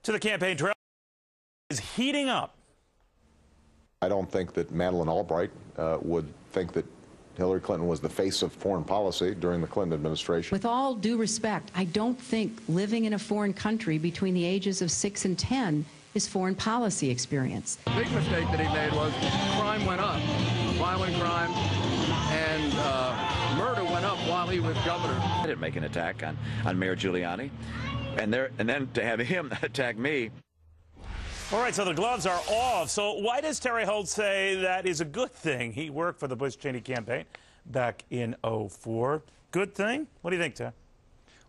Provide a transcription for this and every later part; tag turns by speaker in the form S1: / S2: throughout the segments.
S1: To the campaign trail is heating up.
S2: I don't think that Madeleine Albright would think that Hillary Clinton was the face of foreign policy during the Clinton administration.
S3: With all due respect, I don't think living in a foreign country between the ages of 6 and 10 is foreign policy experience.
S4: The big mistake that he made was crime went up, violent crime, and murder went up while he was governor.
S5: I didn't make an attack on Mayor Giuliani, and then to have him attack me.
S1: All right, so the gloves are off. So why does Terry Holt say that is a good thing? He worked for the Bush-Cheney campaign back in '04. Good thing? What do you think, Ted?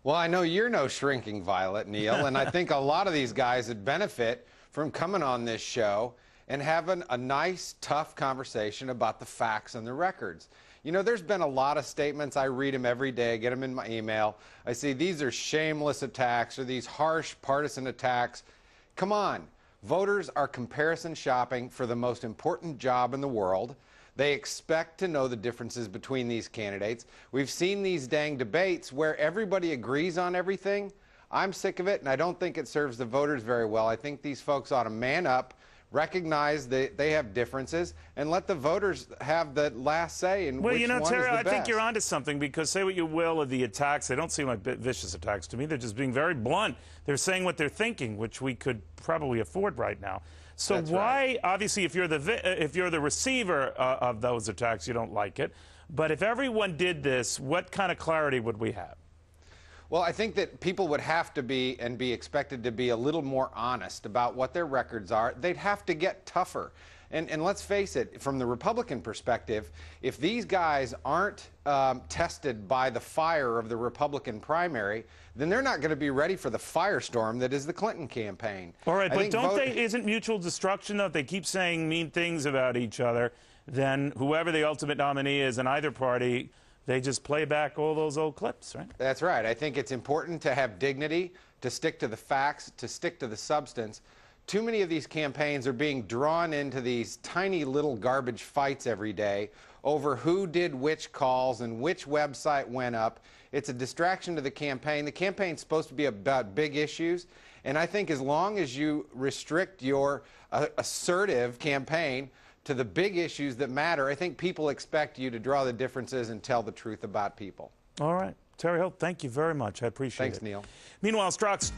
S6: Well, I know you're no shrinking violet, Neil, and I think a lot of these guys would benefit from coming on this show and having a nice, tough conversation about the facts and the records. You know, there's been a lot of statements. I read them every day, get them in my email. I see these are shameless attacks or these harsh partisan attacks. Come on. Voters are comparison shopping for the most important job in the world. They expect to know the differences between these candidates. We've seen these dang debates where everybody agrees on everything. I'm sick of it, and I don't think it serves the voters very well. I think these folks ought to man up, recognize that they have differences, and let the voters have the last say in which one is the best.
S1: Well, you know, Terry, I think you're onto something, because say what you will of the attacks, they don't seem like vicious attacks to me. They're just being very blunt. They're saying what they're thinking, which we could probably afford right now. So
S6: That's
S1: why,
S6: right.
S1: obviously, if you're the receiver of those attacks, you don't like it. But if everyone did this, what kind of clarity would we have?
S6: Well, I think that people would have to be and be expected to be a little more honest about what their records are. They'd have to get tougher. And let's face it, from the Republican perspective, if these guys aren't tested by the fire of the Republican primary, then they're not going to be ready for the firestorm that is the Clinton campaign.
S1: All right, but isn't mutual destruction, though? If they keep saying mean things about each other, then whoever the ultimate nominee is in either party, they just play back all those old clips, right?
S6: That's right. I think it's important to have dignity, to stick to the facts, to stick to the substance. Too many of these campaigns are being drawn into these tiny little garbage fights every day over who did which calls and which website went up. It's a distraction to the campaign. The campaign's supposed to be about big issues, and I think as long as you restrict your assertive campaign to the big issues that matter, I think people expect you to draw the differences and tell the truth about people.
S1: All right. Terry Holt, thank you very much. I appreciate it.
S6: Thanks, Neil.
S1: Meanwhile, Strzok's